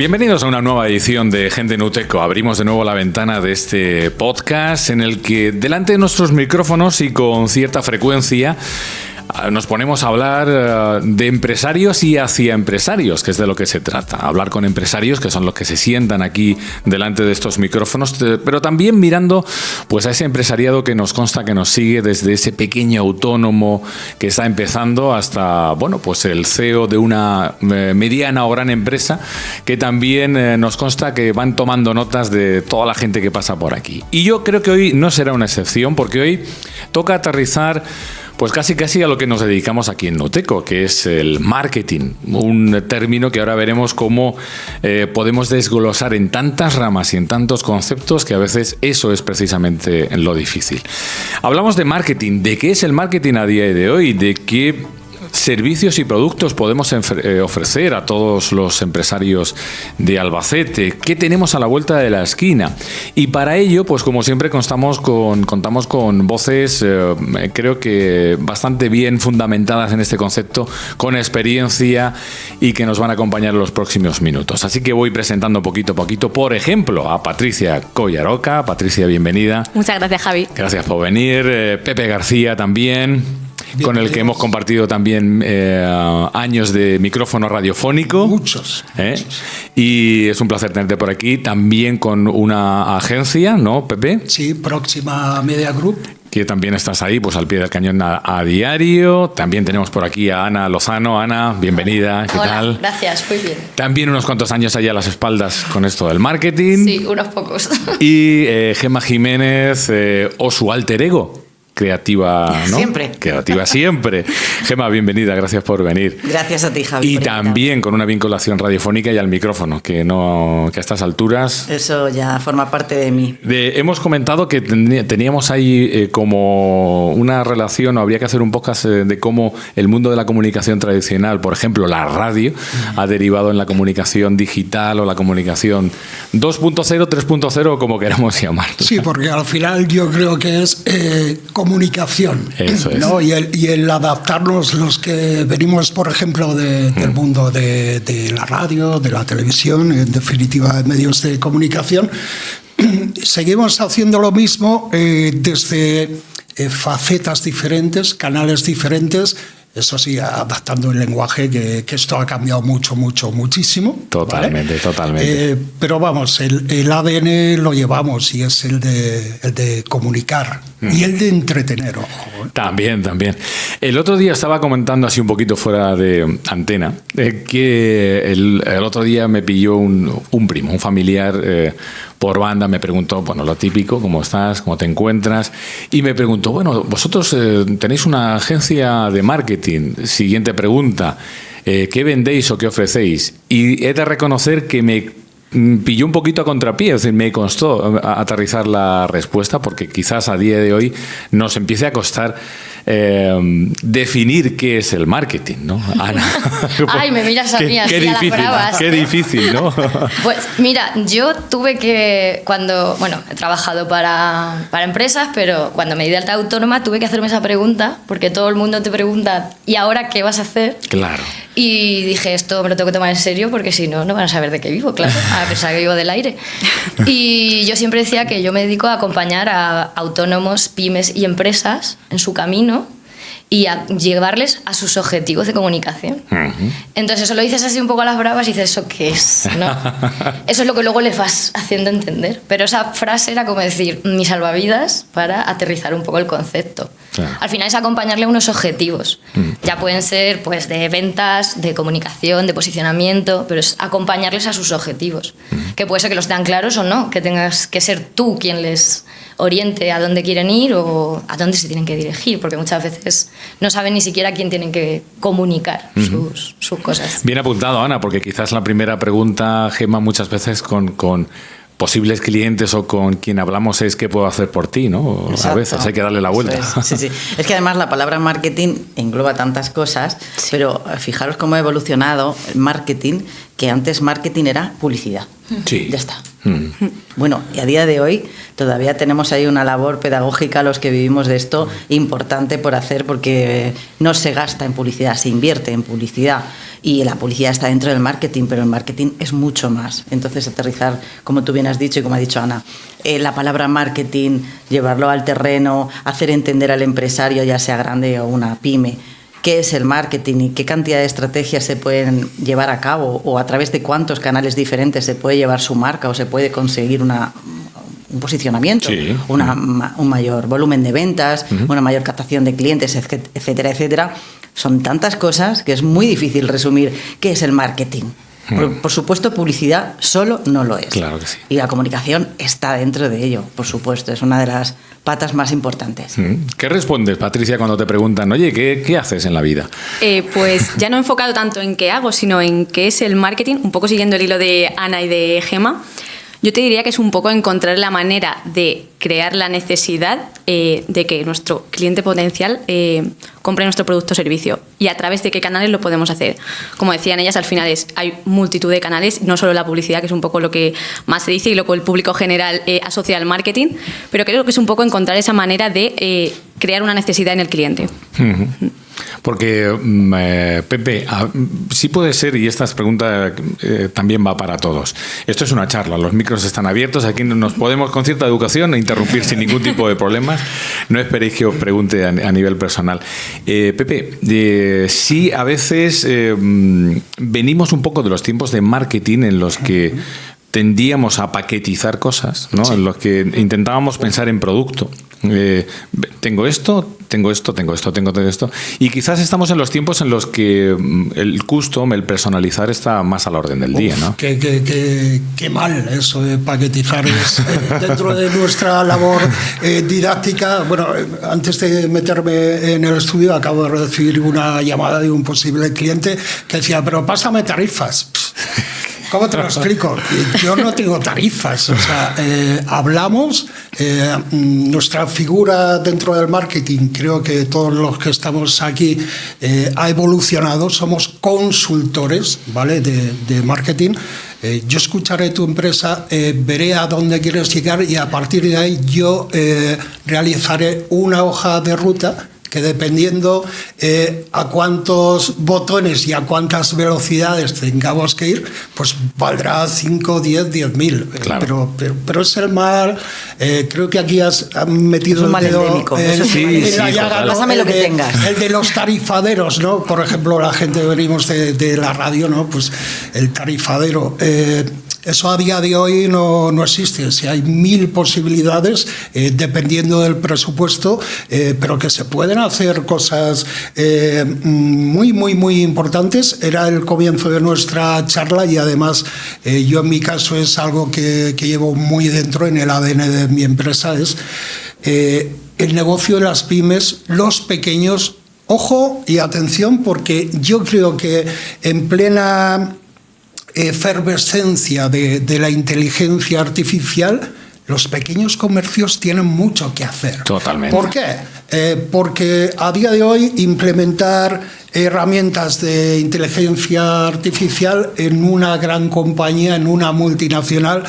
Bienvenidos a una nueva edición de Gente en Uteco. Abrimos de nuevo la ventana de este podcast en el que delante de nuestros micrófonos y con cierta frecuencia nos ponemos a hablar de empresarios y hacia empresarios, que es de lo que se trata. Hablar con empresarios, que son los que se sientan aquí delante de estos micrófonos, pero también mirando pues a ese empresariado que nos consta que nos sigue desde ese pequeño autónomo que está empezando hasta, bueno, pues el CEO de una mediana o gran empresa, que también nos consta que van tomando notas de toda la gente que pasa por aquí. Y yo creo que hoy no será una excepción, porque hoy toca aterrizar pues casi a lo que nos dedicamos aquí en Uteco, que es el marketing, un término que ahora veremos cómo podemos desglosar en tantas ramas y en tantos conceptos que a veces eso es precisamente lo difícil. Hablamos de marketing, de qué es el marketing a día de hoy, de qué servicios y productos podemos ofrecer a todos los empresarios de Albacete, qué tenemos a la vuelta de la esquina. Y para ello, pues como siempre contamos con voces creo que bastante bien fundamentadas en este concepto, con experiencia y que nos van a acompañar en los próximos minutos. Así que voy presentando poquito a poquito, por ejemplo, a Patricia Collaroca. Patricia, bienvenida. Muchas gracias, Javi. Gracias por venir. Pepe García también. Con el que hemos compartido también años de micrófono radiofónico. Muchos. Y es un placer tenerte por aquí. También con una agencia, ¿no, Pepe? Sí, Próxima Media Group. Que también estás ahí, pues al pie del cañón a diario. También tenemos por aquí a Ana Lozano. Ana, bienvenida. ¿Qué Hola, tal? Gracias, muy bien. También unos cuantos años allá a las espaldas con esto del marketing. Sí, unos pocos. Y Gemma Jiménez, o su alter ego. Creativa, ¿no? Siempre. Creativa siempre. Gemma, bienvenida, gracias por venir. Gracias a ti, Javi. Y también con una vinculación radiofónica y al micrófono, que a estas alturas... Eso ya forma parte de mí. Hemos comentado que teníamos ahí como una relación, o habría que hacer un podcast de cómo el mundo de la comunicación tradicional, por ejemplo, la radio, ha derivado en la comunicación digital o la comunicación 2.0, 3.0, o como queramos llamarlo. Sí, porque al final yo creo que es comunicación. Eso es. ¿No? Y el adaptarnos, los que venimos, por ejemplo, del mundo de la radio, de la televisión, en definitiva, de medios de comunicación, seguimos haciendo lo mismo desde facetas diferentes, canales diferentes. Eso sí, adaptando el lenguaje, que esto ha cambiado muchísimo. Totalmente, ¿vale? Totalmente. Pero vamos, el ADN lo llevamos y es el de comunicar y el de entretener. Ojo. También. El otro día estaba comentando así un poquito fuera de antena que el otro día me pilló un primo, un familiar por banda, me preguntó, bueno, lo típico, ¿cómo estás? ¿Cómo te encuentras? Y me preguntó, bueno, vosotros tenéis una agencia de marketing. Siguiente pregunta, ¿qué vendéis o qué ofrecéis? Y he de reconocer que me pilló un poquito a contrapié, es decir, me costó aterrizar la respuesta, porque quizás a día de hoy nos empiece a costar definir qué es el marketing, ¿no, Ana? Ay, me miras a mí así qué a las bravas. Qué difícil, ¿no? Pues mira, yo tuve que, he trabajado para empresas, pero cuando me di de alta autónoma tuve que hacerme esa pregunta, porque todo el mundo te pregunta, ¿y ahora qué vas a hacer? Claro. Y dije, esto me lo tengo que tomar en serio, porque si no, no van a saber de qué vivo, claro, a pensar que vivo del aire. Y yo siempre decía que yo me dedico a acompañar a autónomos, pymes y empresas en su camino y a llevarles a sus objetivos de comunicación. Uh-huh. Entonces eso lo dices así un poco a las bravas y dices, ¿eso qué es? ¿No? Eso es lo que luego les vas haciendo entender. Pero esa frase era como decir, mi salvavidas, para aterrizar un poco el concepto. Claro. Al final es acompañarle a unos objetivos. Ya pueden ser pues de ventas, de comunicación, de posicionamiento, pero es acompañarles a sus objetivos. Que puede ser que los tengan claros o no, que tengas que ser tú quien les oriente a dónde quieren ir o a dónde se tienen que dirigir, porque muchas veces no saben ni siquiera a quién tienen que comunicar sus cosas. Bien apuntado, Ana, porque quizás la primera pregunta, Gemma, muchas veces con posibles clientes o con quien hablamos es ¿qué puedo hacer por ti? ¿No? Exacto. A veces hay que darle la vuelta. Sí. Es que además la palabra marketing engloba tantas cosas, sí. Pero fijaros cómo ha evolucionado el marketing, que antes marketing era publicidad. Sí. Ya está. Bueno, y a día de hoy todavía tenemos ahí una labor pedagógica, los que vivimos de esto, importante por hacer, porque no se gasta en publicidad, se invierte en publicidad. y la publicidad está dentro del marketing, pero el marketing es mucho más. Entonces, aterrizar, como tú bien has dicho y como ha dicho Ana, la palabra marketing, llevarlo al terreno, hacer entender al empresario, ya sea grande o una pyme, qué es el marketing y qué cantidad de estrategias se pueden llevar a cabo, o a través de cuántos canales diferentes se puede llevar su marca o se puede conseguir un posicionamiento, sí, un mayor volumen de ventas, una mayor captación de clientes, etcétera, etcétera. Son tantas cosas que es muy difícil resumir qué es el marketing. Por supuesto, publicidad solo no lo es. Claro que sí. Y la comunicación está dentro de ello, por supuesto. Es una de las patas más importantes. ¿Qué respondes, Patricia, cuando te preguntan, oye, ¿qué haces en la vida? Pues ya no he enfocado tanto en qué hago, sino en qué es el marketing, un poco siguiendo el hilo de Ana y de Gemma. Yo te diría que es un poco encontrar la manera de crear la necesidad de que nuestro cliente potencial compre nuestro producto o servicio, y a través de qué canales lo podemos hacer. Como decían ellas, al final hay multitud de canales, no solo la publicidad, que es un poco lo que más se dice y lo que el público general asocia al marketing, pero creo que es un poco encontrar esa manera de crear una necesidad en el cliente. Porque, Pepe, sí puede ser, y esta pregunta también va para todos. Esto es una charla, los micros están abiertos, aquí nos podemos con cierta educación interrumpir sin ningún tipo de problemas. No esperéis que os pregunte a nivel personal. Pepe, sí, a veces venimos un poco de los tiempos de marketing en los que tendíamos a paquetizar cosas, ¿no? Sí. En los que intentábamos pensar en producto. Tengo esto, tengo esto. Y quizás estamos en los tiempos en los que el custom, el personalizar, está más a la orden del día, ¿no? Qué mal eso de paquetizar. Dentro de nuestra labor didáctica, bueno, antes de meterme en el estudio, acabo de recibir una llamada de un posible cliente que decía, pero pásame tarifas. ¿Cómo te lo explico? Yo no tengo tarifas. O sea, hablamos, nuestra figura dentro del marketing, creo que todos los que estamos aquí, ha evolucionado. Somos consultores, ¿vale?, de marketing. Yo escucharé tu empresa, veré a dónde quieres llegar y a partir de ahí yo realizaré una hoja de ruta que, dependiendo a cuántos botones y a cuántas velocidades tengamos que ir, pues valdrá 5, 10, 10.000. Claro. Pero es el mal. Creo que aquí has metido el dedo en la llaga, ¿no? Pásame lo que tengas. El de los tarifaderos, ¿no? Por ejemplo, la gente venimos de la radio, ¿no? Pues el tarifadero. Eso a día de hoy no existe. O sea, hay 1000 posibilidades dependiendo del presupuesto, pero que se pueden hacer cosas muy importantes. Era el comienzo de nuestra charla y además yo en mi caso es algo que llevo muy dentro en el ADN de mi empresa, es el negocio de las pymes, los pequeños. Ojo y atención, porque yo creo que en plena efervescencia de la inteligencia artificial, los pequeños comercios tienen mucho que hacer. Totalmente. ¿Por qué? Porque a día de hoy implementar herramientas de inteligencia artificial en una gran compañía, en una multinacional,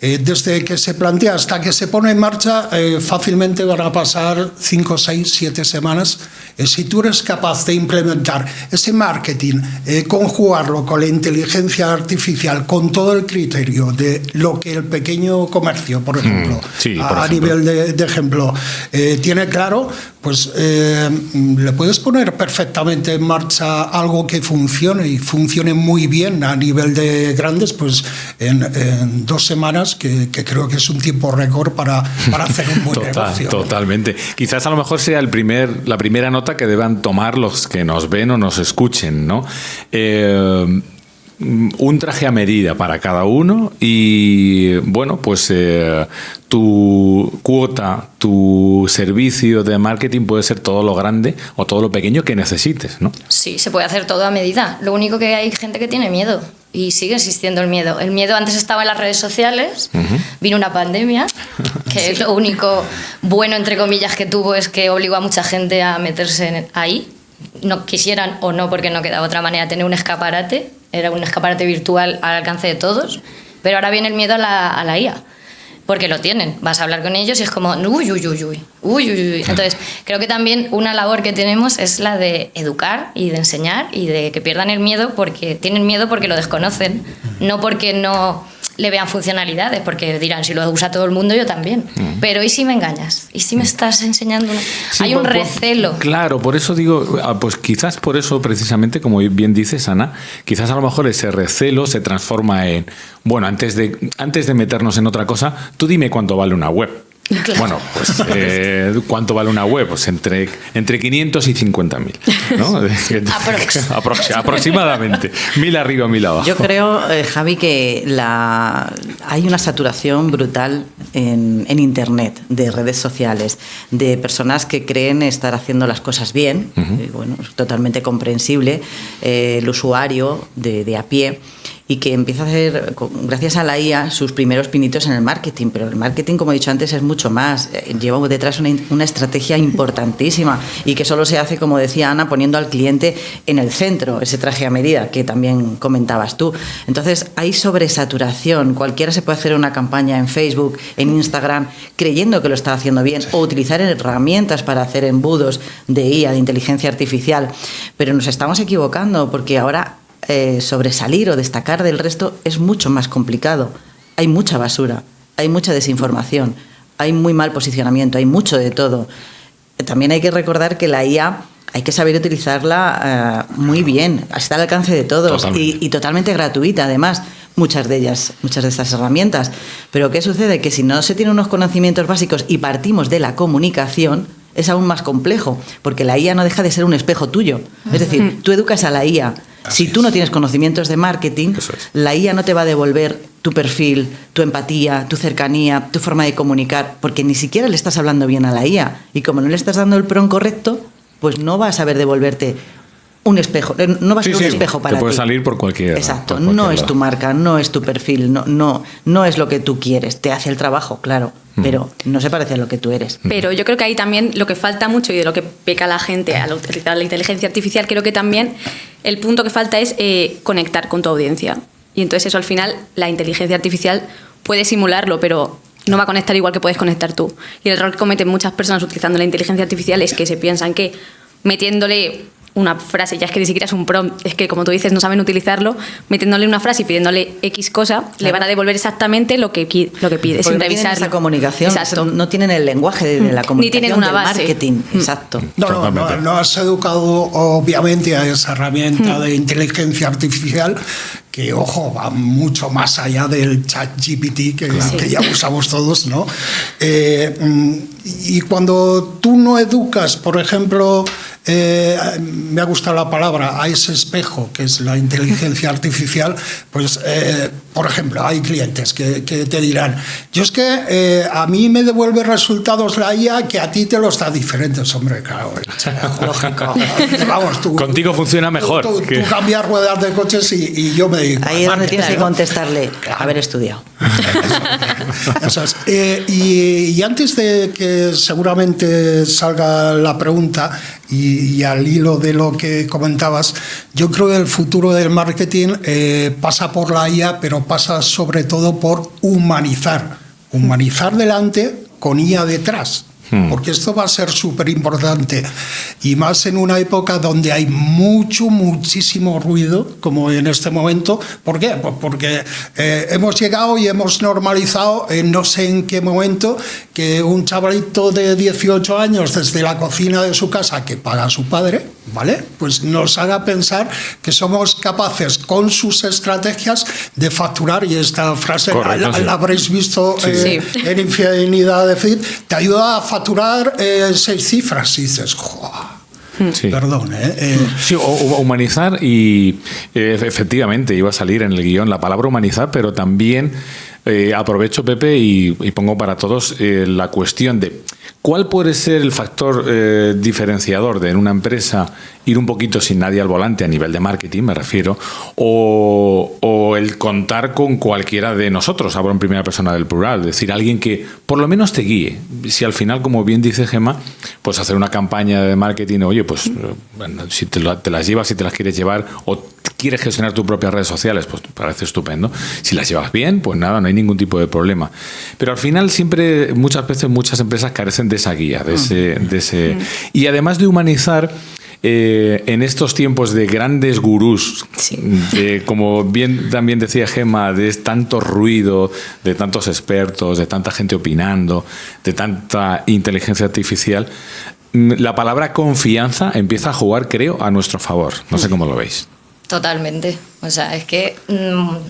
desde que se plantea hasta que se pone en marcha, fácilmente van a pasar 5, 6, 7 semanas. Si tú eres capaz de implementar ese marketing, conjugarlo con la inteligencia artificial, con todo el criterio de lo que el pequeño comercio, por ejemplo, a nivel de ejemplo, tiene claro, pues le puedes poner perfectamente en marcha algo que funcione y funcione muy bien a nivel de grandes, pues en 2 semanas, que creo que es un tiempo récord para hacer un buen negocio. Totalmente. Quizás a lo mejor sea la primera nota que deban tomar los que nos ven o nos escuchen, ¿no? Un traje a medida para cada uno y, bueno, pues tu cuota, tu servicio de marketing puede ser todo lo grande o todo lo pequeño que necesites, ¿no? Sí, se puede hacer todo a medida. Lo único que hay gente que tiene miedo y sigue existiendo el miedo. El miedo antes estaba en las redes sociales, vino una pandemia, que lo único bueno, entre comillas, que tuvo es que obligó a mucha gente a meterse ahí. No quisieran o no, porque no quedaba otra manera, tener un escaparate. Era un escaparate virtual al alcance de todos, pero ahora viene el miedo a la IA. porque lo tienen. Vas a hablar con ellos y es como, uy, uy, uy, uy, uy, uy, uy. Entonces, creo que también una labor que tenemos es la de educar y de enseñar y de que pierdan el miedo, porque tienen miedo porque lo desconocen, no porque no le vean funcionalidades, porque dirán, si lo usa todo el mundo, yo también. Pero ¿y si me engañas? ¿Y si me estás enseñando? Sí, hay un recelo. Claro, por eso digo, pues quizás por eso precisamente, como bien dices, Ana, quizás a lo mejor ese recelo se transforma en, bueno, antes de meternos en otra cosa, tú dime cuánto vale una web. Claro. Bueno, pues ¿cuánto vale una web? Pues entre 500 y 50.000, ¿no? Aproximadamente. 1.000 arriba, 1.000 abajo. Yo creo, Javi, que hay una saturación brutal en Internet, de redes sociales, de personas que creen estar haciendo las cosas bien. Bueno, es totalmente comprensible. El usuario de a pie, y que empieza a hacer, gracias a la IA, sus primeros pinitos en el marketing. Pero el marketing, como he dicho antes, es mucho más. Lleva detrás una estrategia importantísima y que solo se hace, como decía Ana, poniendo al cliente en el centro, ese traje a medida que también comentabas tú. Entonces, hay sobresaturación. Cualquiera se puede hacer una campaña en Facebook, en Instagram, creyendo que lo está haciendo bien, o utilizar herramientas para hacer embudos de IA, de inteligencia artificial. Pero nos estamos equivocando, porque ahora sobresalir o destacar del resto es mucho más complicado. Hay mucha basura, hay mucha desinformación, hay muy mal posicionamiento, hay mucho de todo. También hay que recordar que la IA hay que saber utilizarla muy bien, está al alcance de todos y totalmente gratuita, además, muchas de estas herramientas. Pero ¿qué sucede? Que si no se tienen unos conocimientos básicos y partimos de la comunicación, es aún más complejo, porque la IA no deja de ser un espejo tuyo. Es decir, tú educas a la IA. Si tú no tienes conocimientos de marketing, la IA no te va a devolver tu perfil, tu empatía, tu cercanía, tu forma de comunicar, porque ni siquiera le estás hablando bien a la IA. Y como no le estás dando el prompt correcto, pues no va a saber devolverte un espejo. No va a ser un espejo para ti. Te puede salir por cualquier. Exacto. No es tu marca, no es tu perfil, no es lo que tú quieres. Te hace el trabajo, claro, pero no se parece a lo que tú eres. Pero yo creo que ahí también lo que falta mucho y de lo que peca la gente al utilizar la inteligencia artificial, creo que también el punto que falta es conectar con tu audiencia. Y entonces eso, al final, la inteligencia artificial puede simularlo, pero no va a conectar igual que puedes conectar tú. Y el error que cometen muchas personas utilizando la inteligencia artificial es que se piensan que metiéndole una frase, ya es que ni siquiera es un prompt, es que como tú dices no saben utilizarlo, metiéndole una frase y pidiéndole X cosa, le van a devolver exactamente lo que pide, sin revisar esa comunicación. Exacto. No tienen el lenguaje de la comunicación, ni tienen una base. Marketing. Exacto. No has educado obviamente a esa herramienta de inteligencia artificial que, ojo, va mucho más allá del ChatGPT que ya usamos todos, ¿no? Y cuando tú no educas, por ejemplo, me ha gustado la palabra, a ese espejo que es la inteligencia artificial, pues, por ejemplo, hay clientes que te dirán, yo es que a mí me devuelve resultados la IA que a ti te los da diferentes. Hombre, claro, lógico. Vamos, contigo funciona mejor. Tú cambias ruedas de coches y yo me dedico. Ahí es donde tienes que contestarle, haber estudiado. Eso es. Y antes de que seguramente salga la pregunta, y al hilo de lo que comentabas, yo creo que el futuro del marketing pasa por la IA, pero pasa sobre todo por humanizar delante con IA detrás. Porque esto va a ser súper importante, y más en una época donde hay muchísimo ruido, como en este momento. ¿Por qué? Pues porque hemos llegado y hemos normalizado, no sé en qué momento, que un chavalito de 18 años desde la cocina de su casa, que paga a su padre, ¿vale?, pues nos haga pensar que somos capaces con sus estrategias de facturar, y esta frase la habréis visto en Infinidad de Fit, te ayuda a facturar 6 cifras, y dices, perdón, Sí, o humanizar, y efectivamente iba a salir en el guión la palabra humanizar, pero también aprovecho, Pepe, y pongo para todos la cuestión de cuál puede ser el factor diferenciador de en una empresa ir un poquito sin nadie al volante a nivel de marketing, me refiero, o el contar con cualquiera de nosotros, hablo en primera persona del plural, es decir, alguien que por lo menos te guíe. Si al final, como bien dice Gemma, pues hacer una campaña de marketing, oye, pues bueno, si te las llevas, si te las quieres llevar, o quieres gestionar tus propias redes sociales, pues parece estupendo. Si las llevas bien, pues nada, no hay ningún tipo de problema. Pero al final siempre, muchas veces, muchas empresas carecen de esa guía, de ese y además de humanizar. En estos tiempos de grandes gurús, de, como bien también decía Gemma, de tanto ruido, de tantos expertos, de tanta gente opinando, de tanta inteligencia artificial, la palabra confianza empieza a jugar, creo, a nuestro favor. No sé cómo lo veis. Totalmente. O sea, es que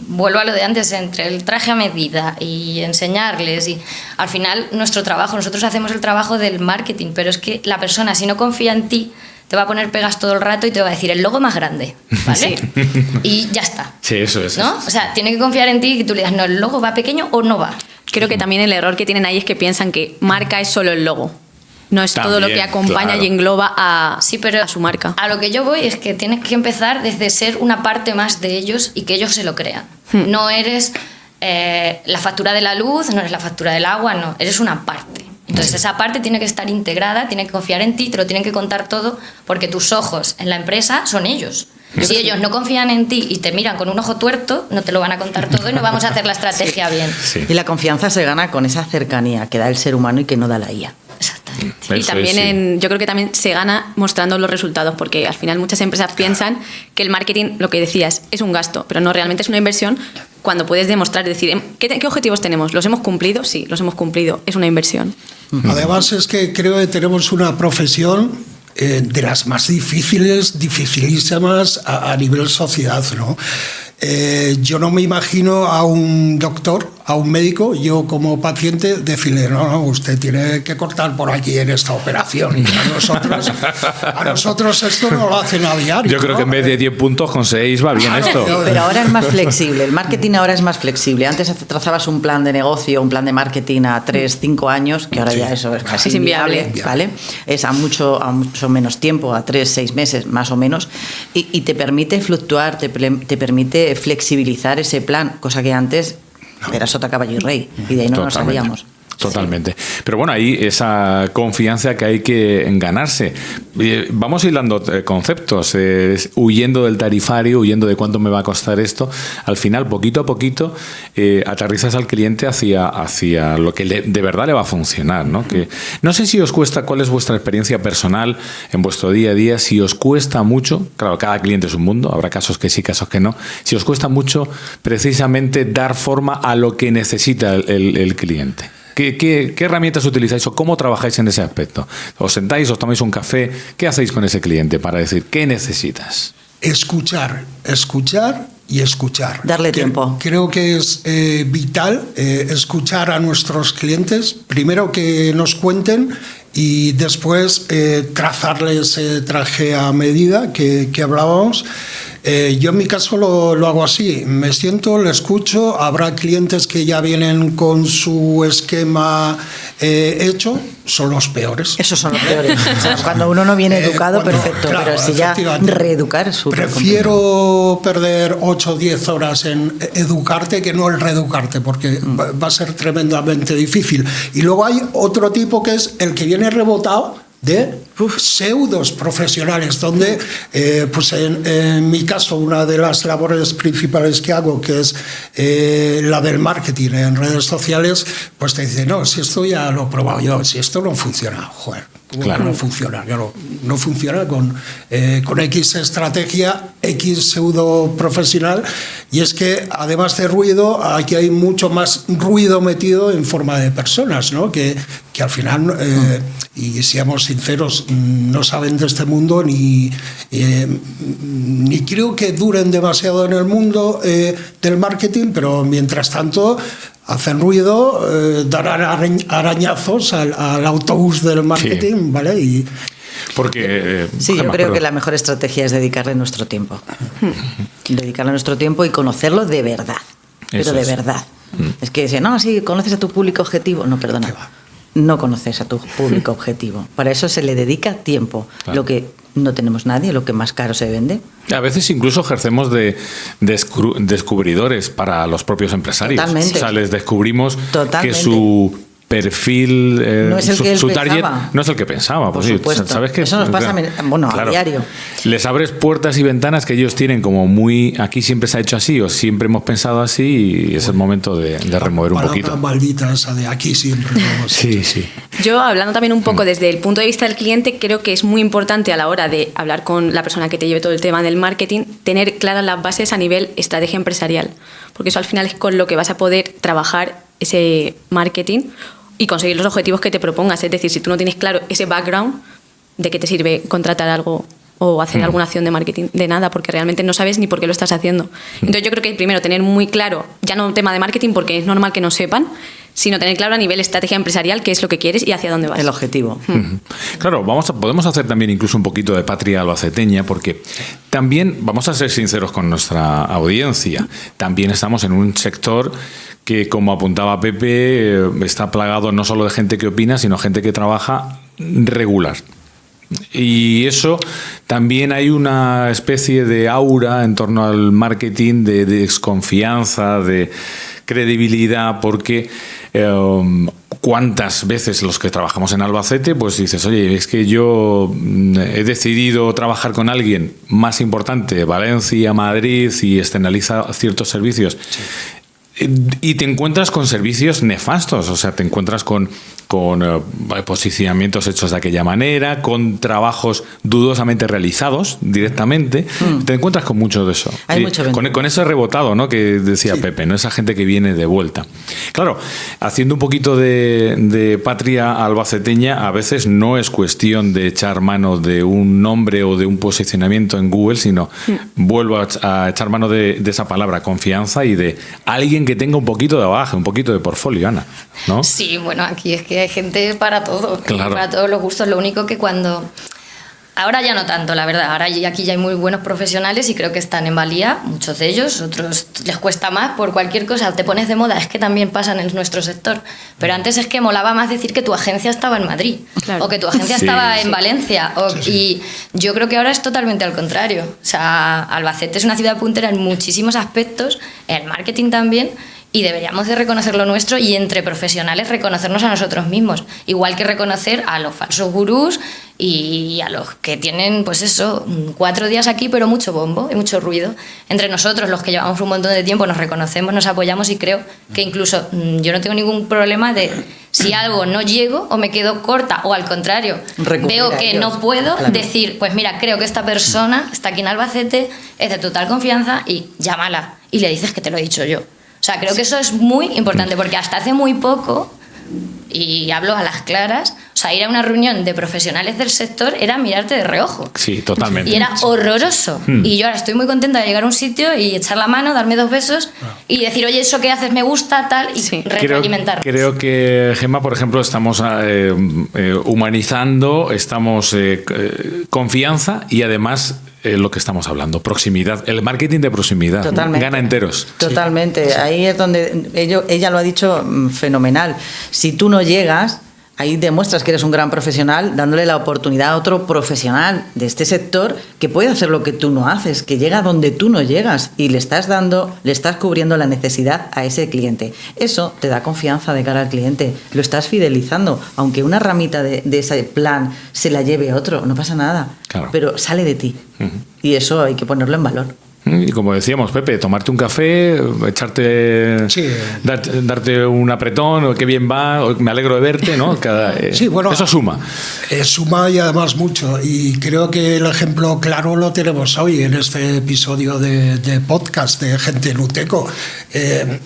vuelvo a lo de antes, entre el traje a medida y enseñarles, y al final nuestro trabajo, nosotros hacemos el trabajo del marketing, pero es que la persona, si no confía en ti, te va a poner pegas todo el rato y te va a decir el logo más grande, ¿vale? Sí. Y ya está. Sí, eso es. ¿No? O sea, tiene que confiar en ti y que tú le digas, no, el logo va pequeño o no va. Creo que también el error que tienen ahí es que piensan que marca es solo el logo. No es también todo lo que acompaña, claro, y engloba a su marca. A lo que yo voy es que tienes que empezar desde ser una parte más de ellos y que ellos se lo crean. No eres la factura de la luz, no eres la factura del agua, no, eres una parte. Entonces esa parte tiene que estar integrada, tiene que confiar en ti, te lo tienen que contar todo, porque tus ojos en la empresa son ellos. Si ellos no confían en ti y te miran con un ojo tuerto, no te lo van a contar todo y no vamos a hacer la estrategia bien. Sí. Y la confianza se gana con esa cercanía que da el ser humano y que no da la IA. Exactamente. Y también yo creo que también se gana mostrando los resultados, porque al final muchas empresas piensan que el marketing, lo que decías, es un gasto, pero no, realmente es una inversión cuando puedes demostrar, decir, ¿qué objetivos tenemos? ¿Los hemos cumplido? Sí, los hemos cumplido, es una inversión. Además es que creo que tenemos una profesión de las más dificilísimas a nivel sociedad, ¿no? Yo no me imagino a un doctor, a un médico, yo como paciente, decirle, no, usted tiene que cortar por aquí en esta operación. Y a nosotros esto no lo hacen a diario. Yo creo, ¿no?, que en vez de 10 puntos con 6 va bien esto. Pero ahora es más flexible, el marketing ahora es más flexible. Antes trazabas un plan de negocio, un plan de marketing a 3, 5 años, que ahora ya eso es casi inviable, ¿vale? Es a mucho menos tiempo, a 3, 6 meses más o menos, y te permite fluctuar, te permite flexibilizar ese plan, cosa que antes era sota, caballo y rey, y de ahí no nos salíamos. Totalmente. Pero bueno, ahí esa confianza que hay que ganarse. Vamos hilando conceptos, huyendo del tarifario, huyendo de cuánto me va a costar esto. Al final, poquito a poquito, aterrizas al cliente hacia lo que de verdad le va a funcionar, ¿no? Que, no sé si os cuesta, cuál es vuestra experiencia personal en vuestro día a día, si os cuesta mucho, claro, cada cliente es un mundo, habrá casos que sí, casos que no, si os cuesta mucho precisamente dar forma a lo que necesita el cliente. ¿Qué herramientas utilizáis o cómo trabajáis en ese aspecto? ¿Os sentáis, os tomáis un café? ¿Qué hacéis con ese cliente para decir qué necesitas? Escuchar y escuchar. Darle tiempo. Creo que es vital escuchar a nuestros clientes, primero que nos cuenten y después trazarles ese traje a medida que hablábamos. Yo en mi caso lo hago así, me siento, le escucho, habrá clientes que ya vienen con su esquema hecho, son los peores. Esos son los peores. O sea, cuando uno no viene educado, perfecto, claro, pero si ya reeducar es súper complicado. Prefiero perder 8 o 10 horas en educarte que no en reeducarte, porque va a ser tremendamente difícil. Y luego hay otro tipo que es el que viene rebotado, de pseudos profesionales, donde pues en mi caso una de las labores principales que hago, que es la del marketing en redes sociales, pues te dice, no, si esto ya lo he probado yo, si esto no funciona, joder, claro, no funciona, claro, no funciona con X estrategia, X pseudo profesional, y es que además de ruido, aquí hay mucho más ruido metido en forma de personas, ¿no? Que al final, y seamos sinceros, no saben de este mundo ni creo que duren demasiado en el mundo del marketing, pero mientras tanto hacen ruido, darán arañazos al autobús del marketing, sí. ¿Vale? Porque, sí, yo creo que la mejor estrategia es dedicarle nuestro tiempo. Dedicarle nuestro tiempo y conocerlo de verdad. Pero de verdad. Es que decían, no, sí, conoces a tu público objetivo. No, perdona. No conoces a tu público objetivo. Para eso se le dedica tiempo. Claro. Lo que no tenemos nadie, lo que más caro se vende. A veces incluso ejercemos de descubridores para los propios empresarios. Totalmente. O sea, les descubrimos que su perfil, no es el que él su target pensaba. no es el que pensaba. Por Pues supuesto. ¿sabes qué? Eso nos pasa Claro. a diario. Les abres puertas y ventanas que ellos tienen como muy, aquí siempre se ha hecho así o siempre hemos pensado así, y es el momento de remover un poquito. Maldita esa de aquí siempre. Sí, sí. Yo, hablando también un poco desde el punto de vista del cliente, creo que es muy importante a la hora de hablar con la persona que te lleve todo el tema del marketing, tener claras las bases a nivel estrategia empresarial, porque eso al final es con lo que vas a poder trabajar ese marketing y conseguir los objetivos que te propongas. Es decir, si tú no tienes claro ese background, ¿de qué te sirve contratar algo o hacer alguna acción de marketing? De nada, porque realmente no sabes ni por qué lo estás haciendo. Entonces yo creo que primero tener muy claro, ya no un tema de marketing porque es normal que no sepan, sino tener claro a nivel estrategia empresarial qué es lo que quieres y hacia dónde vas. El objetivo. Claro, podemos hacer también incluso un poquito de patria albaceteña, porque también, vamos a ser sinceros con nuestra audiencia, también estamos en un sector que, como apuntaba Pepe, está plagado no solo de gente que opina, sino gente que trabaja regular. Y eso también hay una especie de aura en torno al marketing de desconfianza, de credibilidad, porque cuántas veces los que trabajamos en Albacete, pues dices, oye, es que yo he decidido trabajar con alguien más importante, Valencia, Madrid, y externaliza ciertos servicios. Sí. Y te encuentras con servicios nefastos, o sea, te encuentras con posicionamientos hechos de aquella manera, con trabajos dudosamente realizados directamente. Te encuentras con mucho de eso. Hay mucho con ese rebotado, ¿no?, que decía Pepe, ¿no?, esa gente que viene de vuelta. Claro, haciendo un poquito de patria albaceteña, a veces no es cuestión de echar mano de un nombre o de un posicionamiento en Google, sino vuelvo a echar mano de esa palabra, confianza, y de alguien que tenga un poquito de bagaje, un poquito de portfolio, Ana, ¿no? Sí, bueno, aquí es que hay gente para todo, claro, para todos los gustos. Lo único que ahora ya no tanto, la verdad. Ahora aquí ya hay muy buenos profesionales y creo que están en valía, muchos de ellos, otros les cuesta más por cualquier cosa. Te pones de moda, es que también pasa en nuestro sector. Pero antes es que molaba más decir que tu agencia estaba en Madrid, claro, o que tu agencia estaba en Valencia. Y yo creo que ahora es totalmente al contrario. O sea, Albacete es una ciudad puntera en muchísimos aspectos, el marketing también, y deberíamos de reconocer lo nuestro y entre profesionales reconocernos a nosotros mismos, igual que reconocer a los falsos gurús y a los que tienen, pues eso, 4 días aquí pero mucho bombo y mucho ruido. Entre nosotros, los que llevamos un montón de tiempo, nos reconocemos, nos apoyamos, y creo que incluso yo no tengo ningún problema de si algo no llego o me quedo corta, o al contrario, veo que no puedo, decir, pues mira, creo que esta persona está aquí en Albacete, es de total confianza, y llámala y le dices que te lo he dicho yo. O sea, creo que eso es muy importante, porque hasta hace muy poco, y hablo a las claras, o sea, ir a una reunión de profesionales del sector era mirarte de reojo. Sí, totalmente. Y era horroroso. Y yo ahora estoy muy contenta de llegar a un sitio y echar la mano, darme 2 besos y decir, oye, eso que haces me gusta, tal, y retroalimentarnos. Creo que, Gemma, por ejemplo, estamos humanizando, estamos confianza y además lo que estamos hablando, proximidad, el marketing de proximidad. Totalmente. Gana enteros. Totalmente. Sí. Ahí es donde ella lo ha dicho fenomenal. Si tú no llegas, ahí demuestras que eres un gran profesional, dándole la oportunidad a otro profesional de este sector que puede hacer lo que tú no haces, que llega donde tú no llegas, y le estás cubriendo la necesidad a ese cliente. Eso te da confianza de cara al cliente, lo estás fidelizando, aunque una ramita de ese plan se la lleve otro, no pasa nada, claro, pero sale de ti. Y eso hay que ponerlo en valor. Y como decíamos, Pepe, tomarte un café, echarte, darte un apretón, o qué bien va, o me alegro de verte, ¿no? Sí, bueno, eso suma. Suma, y además mucho. Y creo que el ejemplo claro lo tenemos hoy en este episodio de podcast de Gente Nuteco.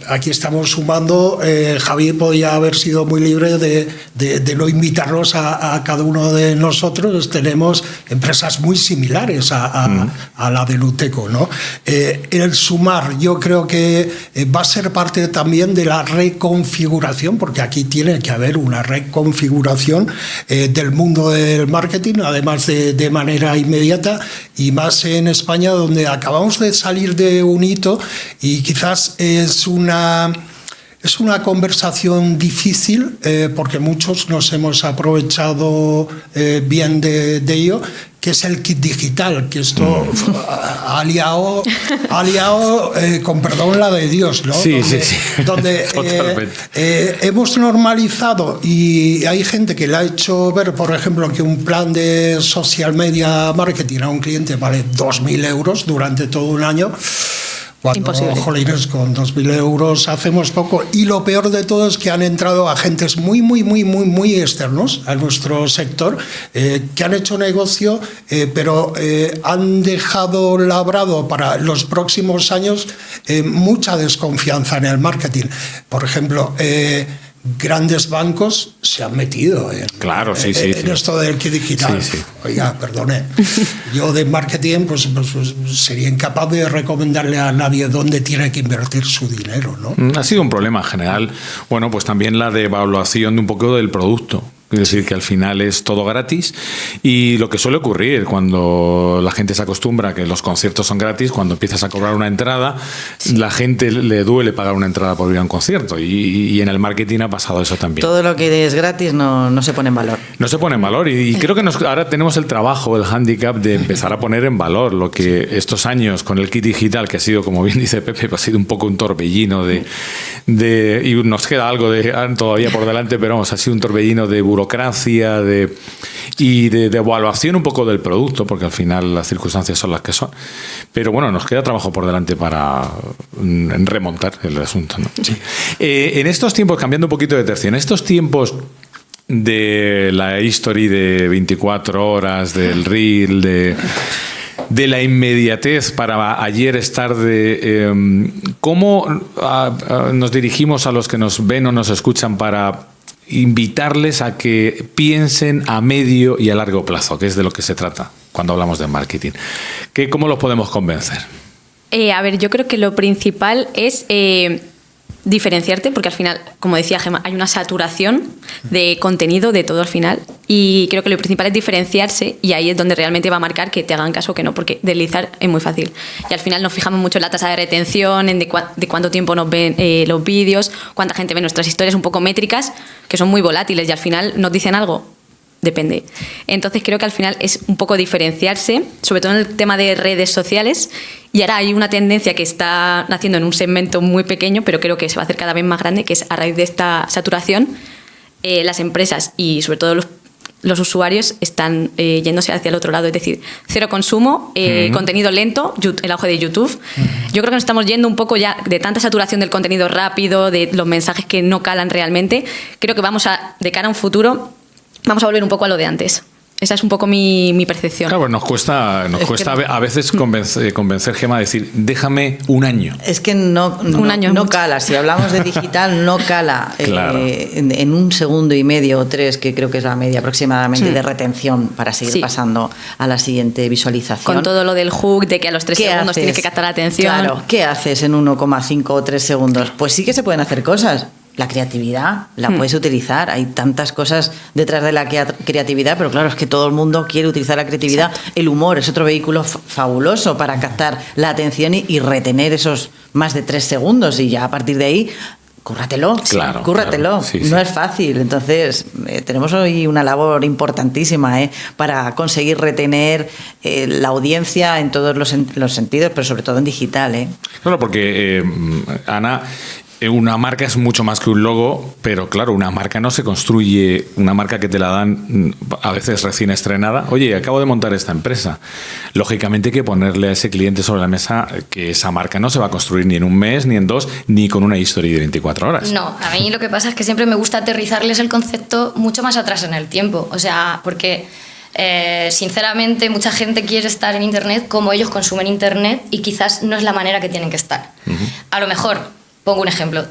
Aquí estamos sumando. Javi podía haber sido muy libre de no invitarnos a cada uno de nosotros. Tenemos empresas muy similares a la de Nuteco, ¿no? El sumar, yo creo que va a ser parte también de la reconfiguración, porque aquí tiene que haber una reconfiguración del mundo del marketing, además de manera inmediata, y más en España, donde acabamos de salir de un hito, y quizás es Es una conversación difícil porque muchos nos hemos aprovechado bien de ello, que es el kit digital, que esto ha liado con perdón la de Dios, ¿no? Sí, donde hemos normalizado, y hay gente que le ha hecho ver, por ejemplo, que un plan de social media marketing a un cliente vale 2.000 euros durante todo un año. Cuando, jolines, con 2.000 euros hacemos poco. Y lo peor de todo es que han entrado agentes muy externos a nuestro sector, que han hecho negocio, pero han dejado labrado para los próximos años mucha desconfianza en el marketing. Por ejemplo, grandes bancos se han metido en esto del kit digital. Sí. Oiga, perdone, yo de marketing pues sería incapaz de recomendarle a nadie dónde tiene que invertir su dinero, ¿no? Ha sido un problema en general. Bueno, pues también la devaluación de un poco del producto. Es decir, que al final es todo gratis, y lo que suele ocurrir cuando la gente se acostumbra a que los conciertos son gratis, cuando empiezas a cobrar una entrada, la gente le duele pagar una entrada por ir a un concierto, y en el marketing ha pasado eso también. Todo lo que es gratis no se pone en valor. No se pone en valor, y creo que ahora tenemos el trabajo, el hándicap de empezar a poner en valor lo que estos años con el kit digital, que ha sido, como bien dice Pepe, ha sido un poco un torbellino y nos queda algo todavía por delante, pero vamos, ha sido un torbellino de burocracia y de evaluación un poco del producto, porque al final las circunstancias son las que son. Pero bueno, nos queda trabajo por delante para remontar el asunto, ¿no? Sí. En estos tiempos, cambiando un poquito de tercio, en estos tiempos de la history de 24 horas, del reel, de la inmediatez para ayer es tarde, ¿cómo nos dirigimos a los que nos ven o nos escuchan para invitarles a que piensen a medio y a largo plazo, que es de lo que se trata cuando hablamos de marketing? ¿Cómo los podemos convencer? A ver, yo creo que lo principal es diferenciarte, porque al final, como decía Gemma, hay una saturación de contenido de todo al final, y creo que lo principal es diferenciarse, y ahí es donde realmente va a marcar que te hagan caso o que no, porque deslizar es muy fácil. Y al final nos fijamos mucho en la tasa de retención, en de cuánto tiempo nos ven los vídeos, cuánta gente ve nuestras historias, un poco métricas, que son muy volátiles, y al final nos dicen algo. Depende. Entonces creo que al final es un poco diferenciarse, sobre todo en el tema de redes sociales, y ahora hay una tendencia que está naciendo en un segmento muy pequeño, pero creo que se va a hacer cada vez más grande, que es a raíz de esta saturación, las empresas y sobre todo los usuarios están yéndose hacia el otro lado, es decir, cero consumo, contenido lento, el auge de YouTube. Yo creo que nos estamos yendo un poco ya de tanta saturación del contenido rápido, de los mensajes que no calan realmente. Creo que de cara a un futuro, vamos a volver un poco a lo de antes. Esa es un poco mi percepción. Claro, nos cuesta a veces convencer Gemma a decir, déjame un año. Es que no cala. Si hablamos de digital, no cala. Claro. En 1 segundo y medio o 3, que creo que es la media aproximadamente de retención para seguir pasando a la siguiente visualización. Con todo lo del hook, de que a los 3 segundos tienes que captar la atención. Claro, ¿qué haces en 1,5 o 3 segundos? Pues sí que se pueden hacer cosas. La creatividad la puedes utilizar. Hay tantas cosas detrás de la creatividad, pero claro, es que todo el mundo quiere utilizar la creatividad. Exacto. El humor es otro vehículo fabuloso para captar la atención y retener esos más de 3 segundos, y ya a partir de ahí cúrratelo, claro, cúrratelo. Claro, sí. No es fácil. Entonces, tenemos hoy una labor importantísima para conseguir retener la audiencia en todos los sentidos, pero sobre todo en digital. Claro, porque, Ana, una marca es mucho más que un logo, pero claro, una marca no se construye, una marca que te la dan a veces recién estrenada. Oye, acabo de montar esta empresa. Lógicamente hay que ponerle a ese cliente sobre la mesa que esa marca no se va a construir ni en un mes, ni en 2, ni con una historia de 24 horas. No, a mí lo que pasa es que siempre me gusta aterrizarles el concepto mucho más atrás en el tiempo. O sea, porque sinceramente mucha gente quiere estar en Internet como ellos consumen Internet, y quizás no es la manera que tienen que estar. A lo mejor, pongo un ejemplo,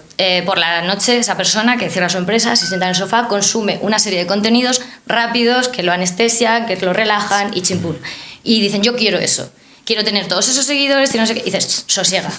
por la noche esa persona que cierra su empresa, se sienta en el sofá, consume una serie de contenidos rápidos que lo anestesian, que lo relajan y chimpún. Y dicen, yo quiero eso, quiero tener todos esos seguidores y no sé qué. Y dices, sosiega,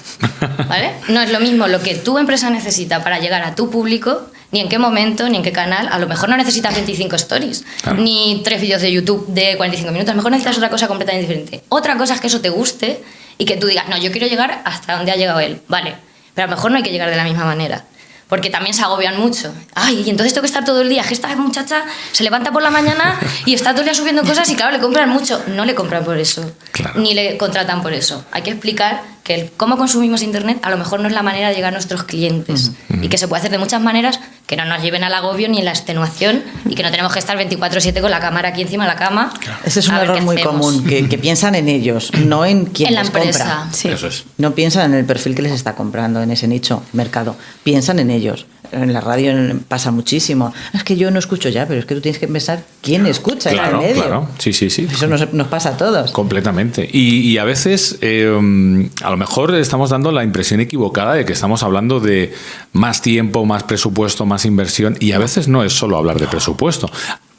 ¿vale? No es lo mismo lo que tu empresa necesita para llegar a tu público, ni en qué momento, ni en qué canal. A lo mejor no necesitas 25 stories, claro, ni 3 vídeos de YouTube de 45 minutos, a lo mejor necesitas otra cosa completamente diferente. Otra cosa es que eso te guste y que tú digas, no, yo quiero llegar hasta donde ha llegado él, vale. Pero a lo mejor no hay que llegar de la misma manera. porque también se agobian mucho. Ay, y entonces tengo que estar todo el día, que esta muchacha se levanta por la mañana y está todo el día subiendo cosas y claro, le compran mucho. No le compran por eso, claro, ni le contratan por eso. Hay que explicar que el cómo consumimos Internet a lo mejor no es la manera de llegar a nuestros clientes y que se puede hacer de muchas maneras que no nos lleven al agobio ni en la extenuación y que no tenemos que estar 24/7 con la cámara aquí encima de la cama. Claro. Ese es un error muy común, que piensan en ellos, no en quién en la les empresa. compra. Sí. Eso es. No piensan en el perfil que les está comprando, en ese nicho mercado. Piensan en ellos. En la radio pasa muchísimo. Es que yo no escucho ya, pero es que tú tienes que pensar quién escucha Claro, en el medio. claro. Sí. Eso nos pasa a todos. Completamente. Y a veces, a lo mejor estamos dando la impresión equivocada de que estamos hablando de más tiempo, más presupuesto, más inversión, y a veces no es solo hablar de presupuesto.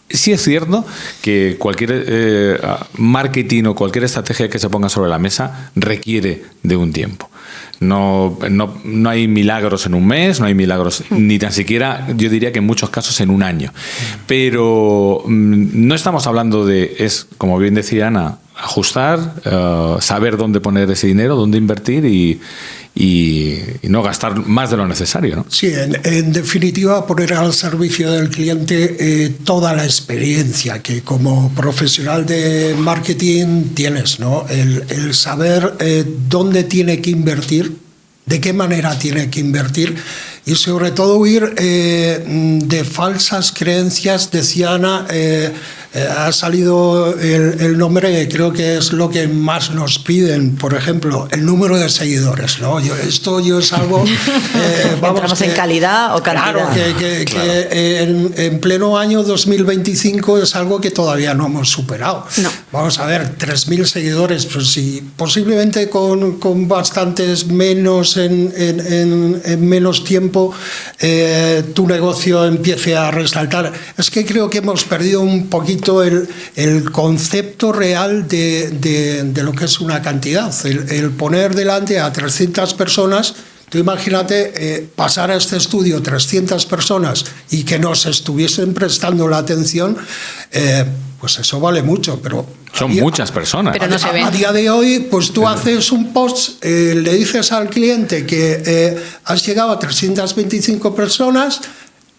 Sí es cierto que cualquier marketing o cualquier estrategia que se ponga sobre la mesa requiere de un tiempo. No hay milagros en un mes, no hay milagros ni tan siquiera, yo diría que en muchos casos en un año. Pero no estamos hablando es, como bien decía Ana, ajustar, saber dónde poner ese dinero, dónde invertir y no gastar más de lo necesario, ¿no? Sí, en definitiva, poner al servicio del cliente toda la experiencia que como profesional de marketing tienes, ¿no? El saber dónde tiene que invertir, de qué manera tiene que invertir y sobre todo huir de falsas creencias. Decía Ana, ha salido el nombre que creo que es lo que más nos piden, por ejemplo, el número de seguidores, ¿no? Esto es algo... ¿Entramos en calidad o cantidad? Claro, que en pleno año 2025 es algo que todavía no hemos superado. No. Vamos a ver, 3.000 seguidores, pues sí, posiblemente con bastantes menos en menos tiempo tu negocio empiece a resaltar. Es que creo que hemos perdido un poquito el concepto real de lo que es una cantidad. El poner delante a 300 personas, tú imagínate pasar a este estudio 300 personas y que nos estuviesen prestando la atención, pues eso vale mucho, pero... Son muchas personas. Pero no se ven. A día de hoy, pues tú haces un post, le dices al cliente que has llegado a 325 personas...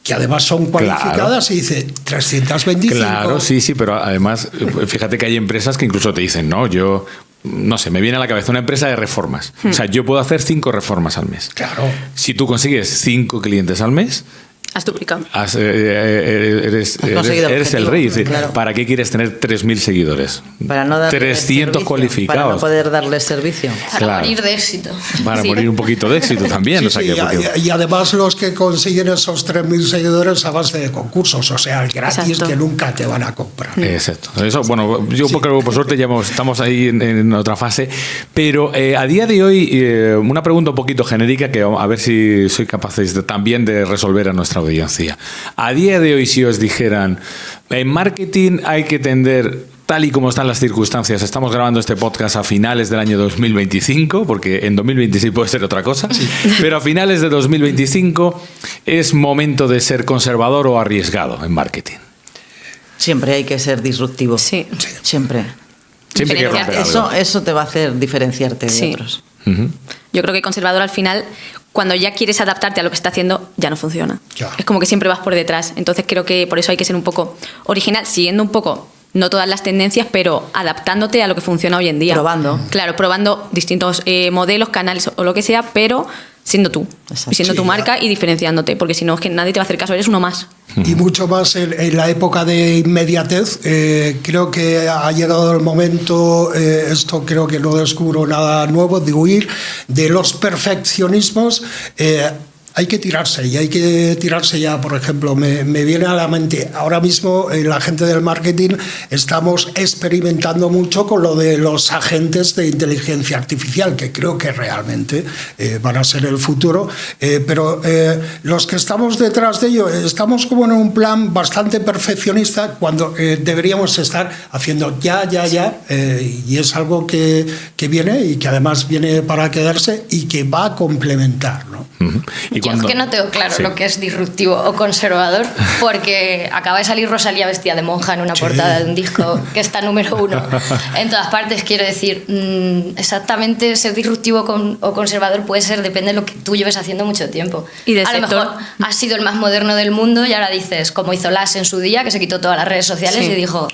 que además son cualificadas, claro. Y dice 325. Claro, sí, pero además, fíjate que hay empresas que incluso te dicen, no sé, me viene a la cabeza una empresa de reformas. O sea, yo puedo hacer 5 reformas al mes. Claro. Si tú consigues 5 clientes al mes... Has duplicado. Eres el rey. Claro. ¿Para qué quieres tener 3.000 seguidores? Para no darles 300 servicio, cualificados. Para no poder darles servicio. Para morir de éxito. Para morir un poquito de éxito también. Sí, o sea, y además los que consiguen esos 3.000 seguidores a base de concursos, o sea, gratis. Exacto. Que nunca te van a comprar. Exacto. Eso, bueno, yo creo que por suerte ya estamos ahí en otra fase. Pero a día de hoy, una pregunta un poquito genérica que a ver si soy capaces también de resolver a nuestra audiencia. A día de hoy, si os dijeran, en marketing hay que tender, tal y como están las circunstancias, estamos grabando este podcast a finales del año 2025, porque en 2026 puede ser otra cosa, sí. Pero a finales de 2025 es momento de ser conservador o arriesgado en marketing. Siempre hay que ser disruptivo. Sí. Siempre. Siempre hay que romper algo. Eso te va a hacer diferenciarte de otros. Uh-huh. Yo creo que conservador al final, cuando ya quieres adaptarte a lo que está haciendo, ya no funciona. Ya. Es como que siempre vas por detrás. Entonces creo que por eso hay que ser un poco original, siguiendo un poco, no todas las tendencias, pero adaptándote a lo que funciona hoy en día. Probando. Claro, probando distintos modelos, canales o lo que sea, pero siendo tú. Exacto. Siendo tu marca y diferenciándote, porque si no es que nadie te va a hacer caso, eres uno más. Y mucho más en la época de inmediatez. Creo que ha llegado el momento, esto creo que no descubro nada nuevo, de huir de los perfeccionismos. Hay que tirarse, y hay que tirarse ya. Por ejemplo, me viene a la mente, ahora mismo la gente del marketing estamos experimentando mucho con lo de los agentes de inteligencia artificial, que creo que realmente van a ser el futuro, pero los que estamos detrás de ello estamos como en un plan bastante perfeccionista cuando deberíamos estar haciendo ya, y es algo que viene y que además viene para quedarse y que va a complementar, ¿no? Y Yo es que no tengo claro lo que es disruptivo o conservador, porque acaba de salir Rosalía vestida de monja en una portada de un disco que está número 1 en todas partes. Quiero decir, exactamente ser disruptivo o conservador puede ser, depende de lo que tú lleves haciendo mucho tiempo. Y del a lo sector. mejor has sido el más moderno del mundo y ahora dices, como hizo Las en su día, que se quitó todas las redes sociales y dijo...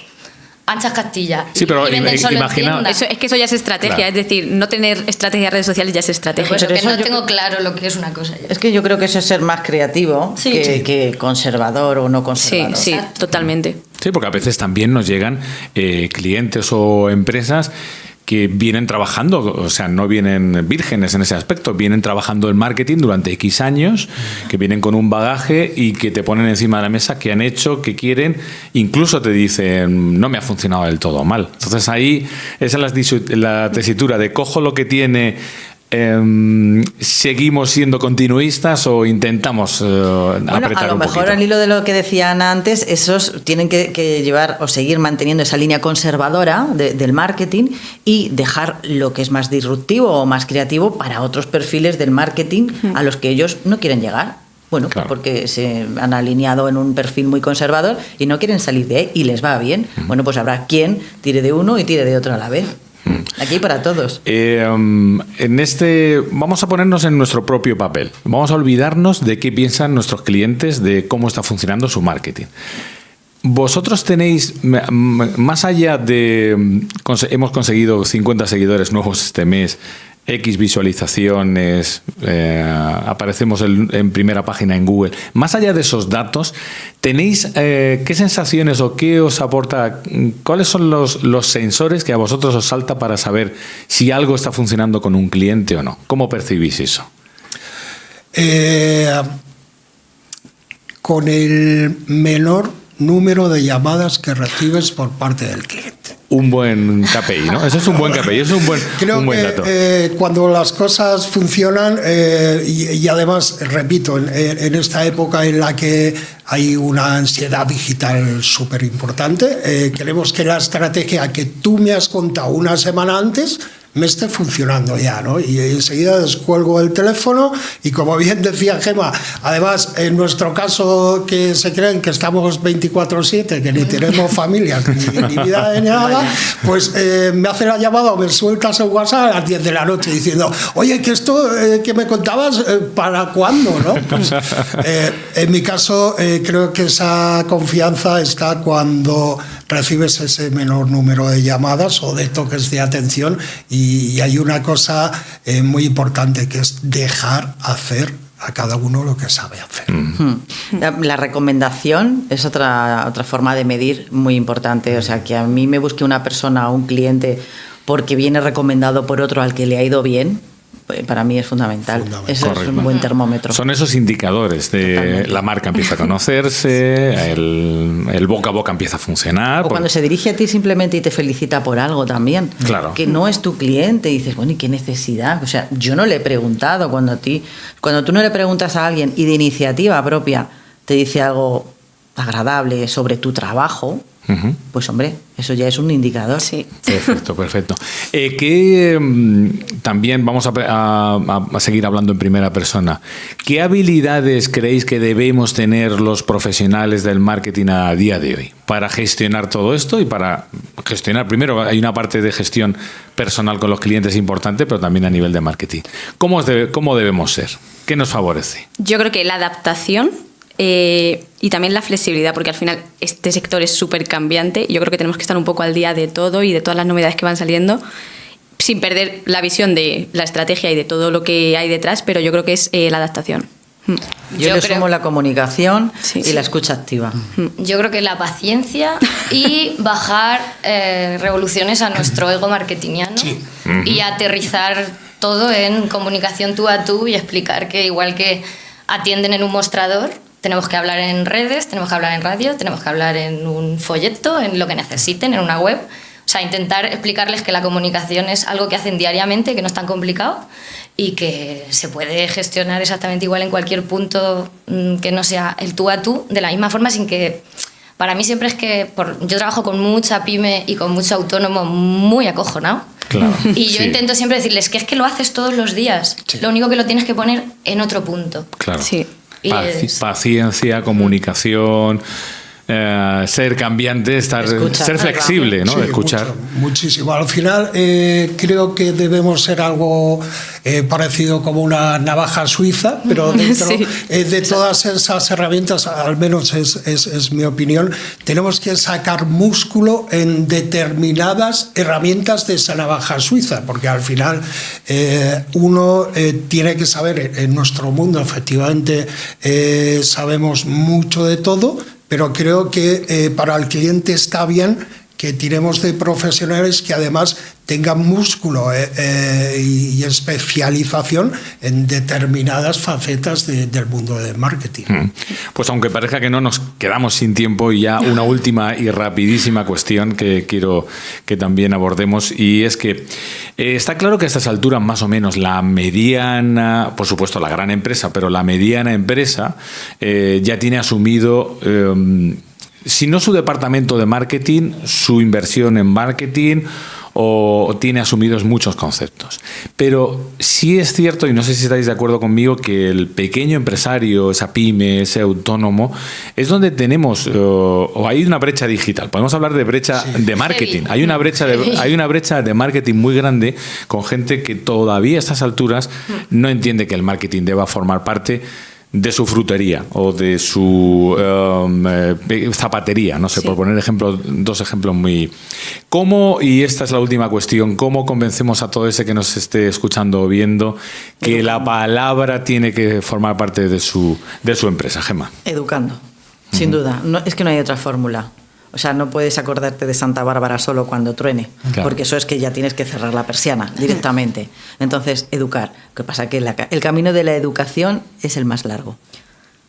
Anchas Castilla. Sí, pero y venden solo en tienda. Es que eso ya es estrategia, Claro. Es decir, no tener estrategia de redes sociales ya es estrategia. Pues Pero que eso no yo tengo claro lo que es una cosa. Es que yo creo que eso es ser más creativo Sí. que conservador o no Sí, conservador. sí, totalmente. Sí, porque a veces también nos llegan clientes o empresas que vienen trabajando, o sea, no vienen vírgenes en ese aspecto, vienen trabajando en marketing durante X años, que vienen con un bagaje y que te ponen encima de la mesa qué han hecho, qué quieren, incluso te dicen, no me ha funcionado del todo mal. Entonces ahí esa es la tesitura de cojo lo que tiene, seguimos siendo continuistas o intentamos apretar a lo un mejor poquito. al hilo de lo que decía Ana antes, esos tienen que llevar o seguir manteniendo esa línea conservadora del marketing y dejar lo que es más disruptivo o más creativo para otros perfiles del marketing a los que ellos no quieren llegar. Bueno, Claro. porque se han alineado en un perfil muy conservador y no quieren salir de ahí y les va bien. Bueno, pues habrá quien tire de uno y tire de otro a la vez. Aquí para todos. Vamos a ponernos en nuestro propio papel. Vamos a olvidarnos de qué piensan nuestros clientes de cómo está funcionando su marketing. Vosotros tenéis, más allá de hemos conseguido 50 seguidores nuevos este mes, X visualizaciones, aparecemos en primera página en Google. Más allá de esos datos, ¿tenéis qué sensaciones o qué os aporta? ¿Cuáles son los sensores que a vosotros os salta para saber si algo está funcionando con un cliente o no? ¿Cómo percibís eso? Con el menor número de llamadas que recibes por parte del cliente. Un buen KPI, ¿no? Eso es un buen KPI, eso es un buen dato. Creo que cuando las cosas funcionan, y además, repito, en esta época en la que hay una ansiedad digital súper importante, queremos que la estrategia que tú me has contado una semana antes me esté funcionando ya, ¿no? Y enseguida descuelgo el teléfono y, como bien decía Gemma, además, en nuestro caso, que se creen que estamos 24/7, que ni tenemos familia, ni vida ni nada, pues me hace la llamada o me sueltas el WhatsApp a las 10 de la noche diciendo, oye, que esto que me contabas, ¿para cuándo, no? Pues, en mi caso, creo que esa confianza está cuando recibes ese menor número de llamadas o de toques de atención, y hay una cosa muy importante, que es dejar hacer a cada uno lo que sabe hacer. La recomendación es otra forma de medir muy importante. O sea, que a mí me busque una persona o un cliente porque viene recomendado por otro al que le ha ido bien, para mí es fundamental. Eso es un buen termómetro. Son esos indicadores de Totalmente. la marca empieza a conocerse, el boca a boca empieza a funcionar. O cuando se dirige a ti simplemente y te felicita por algo también. Claro. Que no es tu cliente y dices, bueno, ¿y qué necesidad? O sea, yo no le he preguntado. Cuando tú no le preguntas a alguien y de iniciativa propia te dice algo agradable sobre tu trabajo, pues hombre, eso ya es un indicador. Sí. Perfecto, perfecto. También vamos a seguir hablando en primera persona. ¿Qué habilidades creéis que debemos tener los profesionales del marketing a día de hoy para gestionar todo esto? Y para gestionar, primero, hay una parte de gestión personal con los clientes importante, pero también a nivel de marketing. ¿Cómo debemos ser? ¿Qué nos favorece? Yo creo que la adaptación y también la flexibilidad, porque al final este sector es súper cambiante y yo creo que tenemos que estar un poco al día de todo y de todas las novedades que van saliendo, sin perder la visión de la estrategia y de todo lo que hay detrás, pero yo creo que es la adaptación. Yo le sumo la comunicación y Sí. la escucha activa. Yo creo que la paciencia y bajar revoluciones a nuestro ego marketingiano y aterrizar todo en comunicación tú a tú y explicar que igual que atienden en un mostrador, tenemos que hablar en redes, tenemos que hablar en radio, tenemos que hablar en un folleto, en lo que necesiten, en una web. O sea, intentar explicarles que la comunicación es algo que hacen diariamente, que no es tan complicado y que se puede gestionar exactamente igual en cualquier punto que no sea el tú a tú, de la misma forma, sin que... Para mí siempre es que yo trabajo con mucha pyme y con mucho autónomo muy acojonado. Claro, Y yo sí. intento siempre decirles que es que lo haces todos los días. Sí. Lo único que lo tienes que poner en otro punto. Claro. Sí. Y es- Paciencia, comunicación, ser cambiante, Escucha, ser flexible, ¿no? Sí, Escuchar. muchísimo. Al final creo que debemos ser algo parecido como una navaja suiza, pero dentro Sí. de todas esas herramientas, al menos es mi opinión, tenemos que sacar músculo en determinadas herramientas de esa navaja suiza, porque al final uno tiene que saber, en nuestro mundo efectivamente sabemos mucho de todo, pero creo que para el cliente está bien que tiremos de profesionales que además tengan músculo y especialización en determinadas facetas del mundo del marketing. Pues aunque parezca que no, nos quedamos sin tiempo y ya una última y rapidísima cuestión que quiero que también abordemos, y es que está claro que a estas alturas más o menos la mediana, por supuesto la gran empresa, pero la mediana empresa ya tiene asumido... si no su departamento de marketing, su inversión en marketing, o tiene asumidos muchos conceptos. Pero sí es cierto, y no sé si estáis de acuerdo conmigo, que el pequeño empresario, esa pyme, ese autónomo, es donde tenemos, o hay una brecha digital. Podemos hablar de brecha de marketing. Hay una brecha de marketing muy grande con gente que todavía a estas alturas no entiende que el marketing deba formar parte de su frutería o de su zapatería, no sé, Sí. por poner dos ejemplos muy... ¿Cómo, y esta es la última cuestión, cómo convencemos a todo ese que nos esté escuchando o viendo que la palabra tiene que formar parte de su empresa, Gemma? Educando, sin duda. No, es que no hay otra fórmula. O sea, no puedes acordarte de Santa Bárbara solo cuando truene, Claro. porque eso es que ya tienes que cerrar la persiana directamente. Entonces, educar. Lo que pasa es que el camino de la educación es el más largo,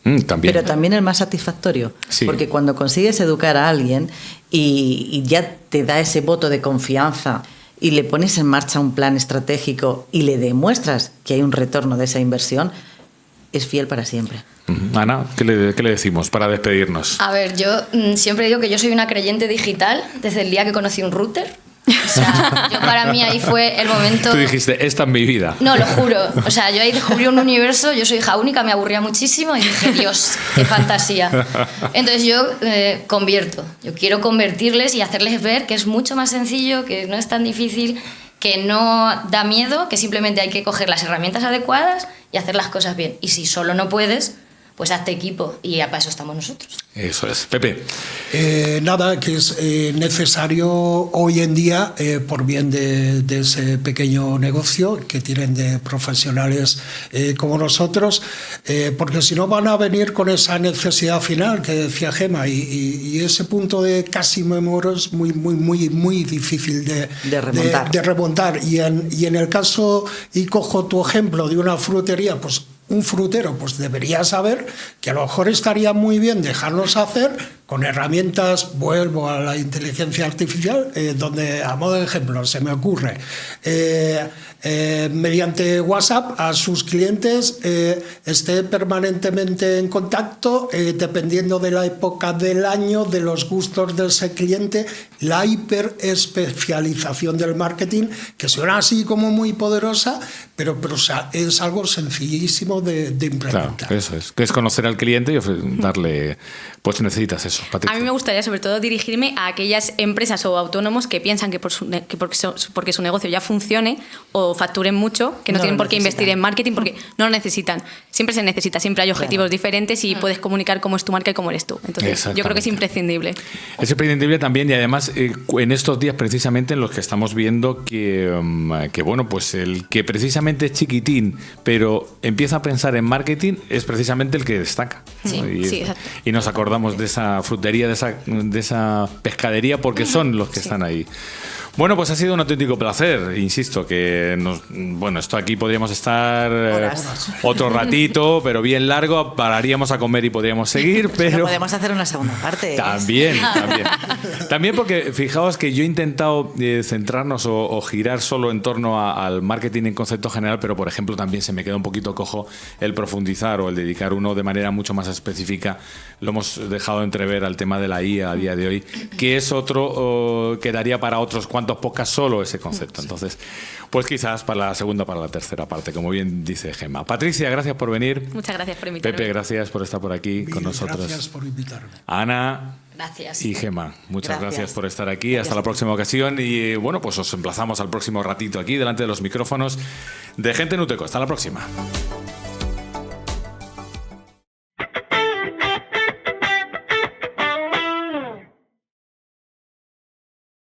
También. pero también el más satisfactorio, Sí. porque cuando consigues educar a alguien y ya te da ese voto de confianza y le pones en marcha un plan estratégico y le demuestras que hay un retorno de esa inversión, es fiel para siempre. Ana, ¿qué le decimos para despedirnos? A ver, yo siempre digo que yo soy una creyente digital desde el día que conocí un router. O sea, yo para mí ahí fue el momento... Tú dijiste, esta es mi vida. No, lo juro. O sea, yo ahí descubrí un universo, yo soy hija única, me aburría muchísimo y dije, Dios, qué fantasía. Entonces yo convierto. Yo quiero convertirles y hacerles ver que es mucho más sencillo, que no es tan difícil, que no da miedo, que simplemente hay que coger las herramientas adecuadas y hacer las cosas bien. Y si solo no puedes, pues hazte equipo y para eso estamos nosotros. Eso es. Pepe. Nada, que es necesario hoy en día, por bien de ese pequeño negocio que tienen de profesionales como nosotros, porque si no van a venir con esa necesidad final que decía Gemma, y ese punto de casi me muero es muy difícil de remontar. Y en el caso, y cojo tu ejemplo de una frutería, pues un frutero pues debería saber que a lo mejor estaría muy bien dejarnos hacer con herramientas, vuelvo a la inteligencia artificial, donde a modo de ejemplo se me ocurre mediante WhatsApp a sus clientes esté permanentemente en contacto, dependiendo de la época del año, de los gustos de ese cliente, la hiperespecialización del marketing, que suena así como muy poderosa, pero o sea, es algo sencillísimo de implementar. Claro, eso es. Que es conocer al cliente y darle... Pues necesitas eso, Patricia. A mí me gustaría sobre todo dirigirme a aquellas empresas o autónomos que piensan que porque su negocio ya funcione o facturen mucho, que no tienen por qué investir en marketing porque no lo necesitan. Siempre se necesita, siempre hay objetivos diferentes y puedes comunicar cómo es tu marca y cómo eres tú. Entonces yo creo que es imprescindible. Es imprescindible también, y además en estos días precisamente en los que estamos viendo que bueno, pues el que precisamente es chiquitín pero empieza a pensar en marketing es precisamente el que destaca, ¿no? Sí, sí, exacto. Y nos acordamos de esa frutería, de esa pescadería, porque son los que están ahí. Bueno, pues ha sido un auténtico placer. Insisto que bueno, esto aquí podríamos estar otro ratito, pero bien largo. Pararíamos a comer y podríamos seguir, pero No podemos hacer una segunda parte. También porque fijaos que yo he intentado centrarnos o girar solo en torno al marketing en concepto general, pero por ejemplo también se me queda un poquito cojo el profundizar o el dedicar uno de manera mucho más específica. Lo hemos dejado entrever al tema de la IA a día de hoy, que es otro que daría para otros cuantos cuantos podcasts solo ese concepto. Entonces, pues quizás para la segunda, para la tercera parte, como bien dice Gemma. Patricia, gracias por venir. Muchas gracias por invitarme. Pepe, gracias por estar por aquí Miguel, con nosotros. Gracias por invitarme. Ana. Gracias. Y Gemma, muchas gracias por estar aquí. Gracias. Hasta la próxima ocasión. Y bueno, pues os emplazamos al próximo ratito aquí, delante de los micrófonos de Gente en Uteco. Hasta la próxima.